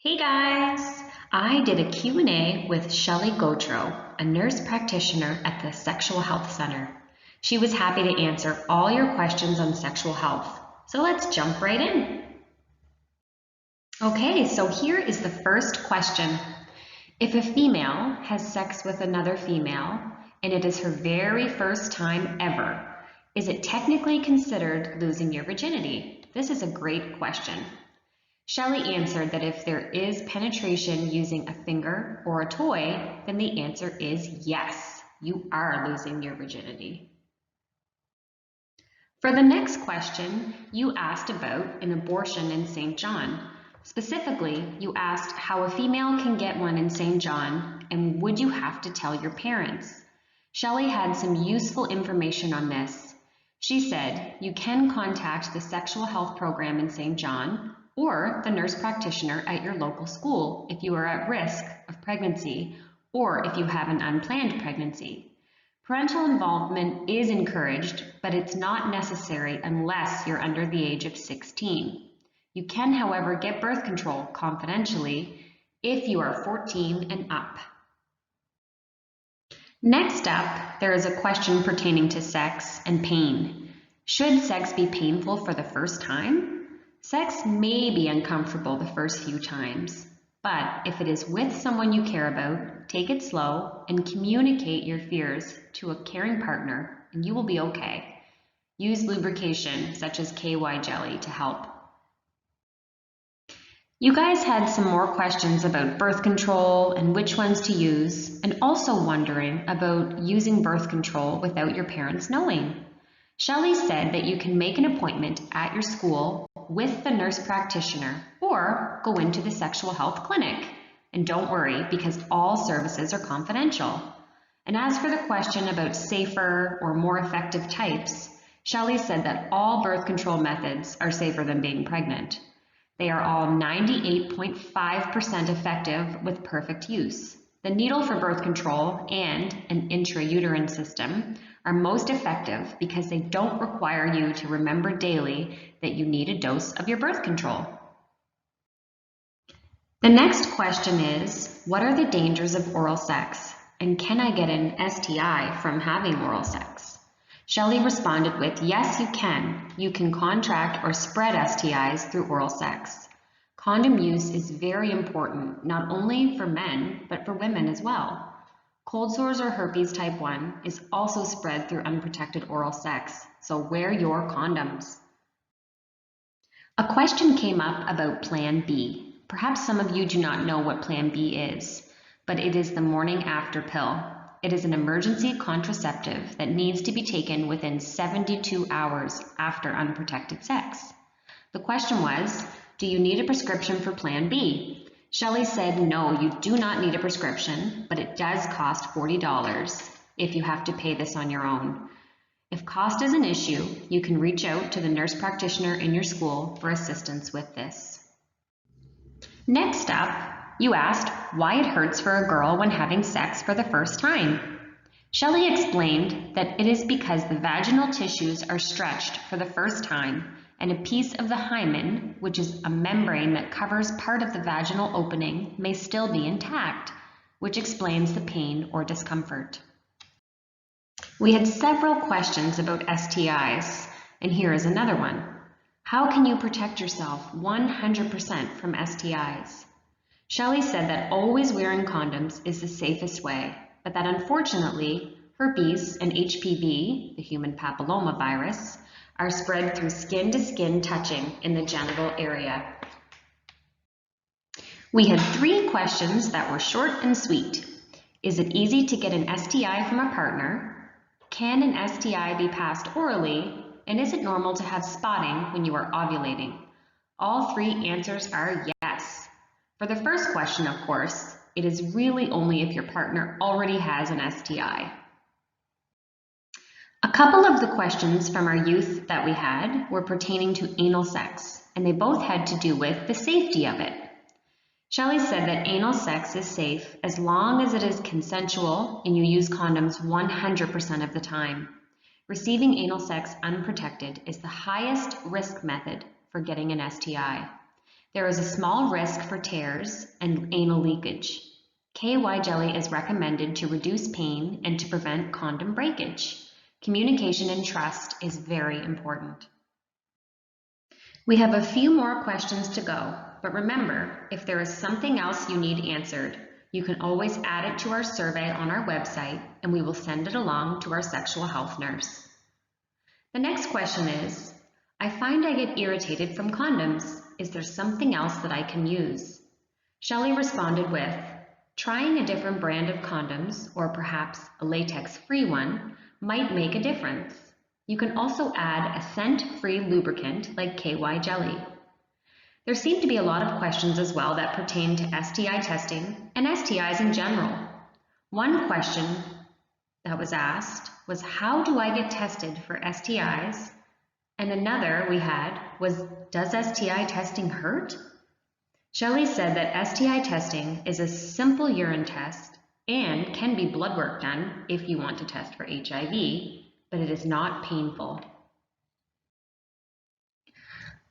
Hey guys! I did a Q&A with Shelley Gautreau, a nurse practitioner at the Sexual Health Center. She was happy to answer all your questions on sexual health. So let's jump right in. Okay, so here is the first question. If a female has sex with another female and it is her very first time ever, is it technically considered losing your virginity? This is a great question. Shelley answered that if there is penetration using a finger or a toy, then the answer is yes, you are losing your virginity. For the next question, you asked about an abortion in St. John. Specifically, you asked how a female can get one in St. John and would you have to tell your parents? Shelley had some useful information on this. She said you can contact the sexual health program in St. John or the nurse practitioner at your local school if you are at risk of pregnancy or if you have an unplanned pregnancy. Parental involvement is encouraged, but it's not necessary unless you're under the age of 16. You can, however, get birth control confidentially if you are 14 and up. Next up, there is a question pertaining to sex and pain. Should sex be painful for the first time? Sex may be uncomfortable the first few times, but if it is with someone you care about, take it slow and communicate your fears to a caring partner and you will be okay. Use lubrication such as KY jelly to help. You guys had some more questions about birth control and which ones to use, and also wondering about using birth control without your parents knowing. Shelley said that you can make an appointment at your school with the nurse practitioner or go into the sexual health clinic. And don't worry, because all services are confidential. And as for the question about safer or more effective types, Shelley said that all birth control methods are safer than being pregnant. They are all 98.5% effective with perfect use. The needle for birth control and an intrauterine system are most effective because they don't require you to remember daily that you need a dose of your birth control. The next question is, what are the dangers of oral sex? And can I get an STI from having oral sex? Shelley responded with, yes, you can. You can contract or spread STIs through oral sex. Condom use is very important, not only for men, but for women as well. Cold sores or herpes type 1 is also spread through unprotected oral sex, so wear your condoms. A question came up about Plan B. Perhaps some of you do not know what Plan B is, but it is the morning after pill. It is an emergency contraceptive that needs to be taken within 72 hours after unprotected sex. The question was, do you need a prescription for Plan B? Shelley said, no, you do not need a prescription, but it does cost $40 if you have to pay this on your own. If cost is an issue, you can reach out to the nurse practitioner in your school for assistance with this. Next up, you asked why it hurts for a girl when having sex for the first time. Shelley explained that it is because the vaginal tissues are stretched for the first time and a piece of the hymen, which is a membrane that covers part of the vaginal opening, may still be intact, which explains the pain or discomfort. We had several questions about STIs, and here is another one. How can you protect yourself 100% from STIs? Shelley said that always wearing condoms is the safest way, but that unfortunately, herpes and HPV, the human papilloma virus, are spread through skin-to-skin touching in the genital area. We had 3 questions that were short and sweet. Is it easy to get an STI from a partner? Can an STI be passed orally? And is it normal to have spotting when you are ovulating? All 3 answers are yes. For the first question, of course, it is really only if your partner already has an STI. A couple of the questions from our youth that we had were pertaining to anal sex, and they both had to do with the safety of it. Shelley said that anal sex is safe as long as it is consensual and you use condoms 100% of the time. Receiving anal sex unprotected is the highest risk method for getting an STI. There is a small risk for tears and anal leakage. KY jelly is recommended to reduce pain and to prevent condom breakage. Communication and trust is very important. We have a few more questions to go, but remember, if there is something else you need answered, you can always add it to our survey on our website and we will send it along to our sexual health nurse. The next question is, I find I get irritated from condoms. Is there something else that I can use? Shelley responded with, trying a different brand of condoms, or perhaps a latex-free one, might make a difference. You can also add a scent-free lubricant like KY jelly. There seem to be a lot of questions as well that pertain to STI testing and STIs in general. One question that was asked was, how do I get tested for STIs? And another we had was, does STI testing hurt? Shelley said that STI testing is a simple urine test and can be blood work done if you want to test for HIV, but it is not painful.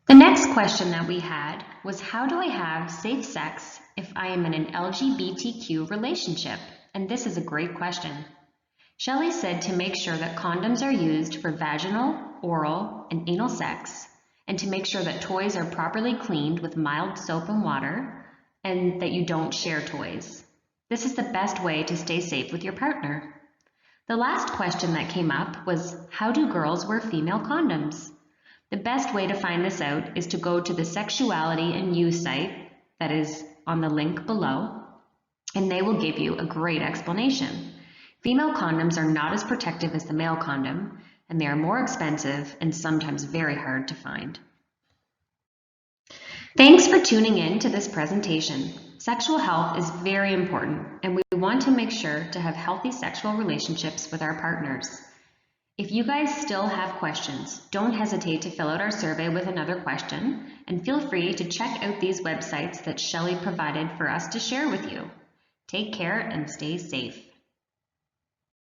The next question that we had was, how do I have safe sex if I am in an LGBTQ relationship? And this is a great question. Shelley said to make sure that condoms are used for vaginal, oral, and anal sex, and to make sure that toys are properly cleaned with mild soap and water, and that you don't share toys. This is the best way to stay safe with your partner. The last question that came up was, how do girls wear female condoms? The best way to find this out is to go to the Sexuality and You site that is on the link below, and they will give you a great explanation. Female condoms are not as protective as the male condom, and they are more expensive and sometimes very hard to find. Thanks for tuning in to this presentation. Sexual health is very important, and we want to make sure to have healthy sexual relationships with our partners. If you guys still have questions, don't hesitate to fill out our survey with another question, and feel free to check out these websites that Shelley provided for us to share with you. Take care and stay safe.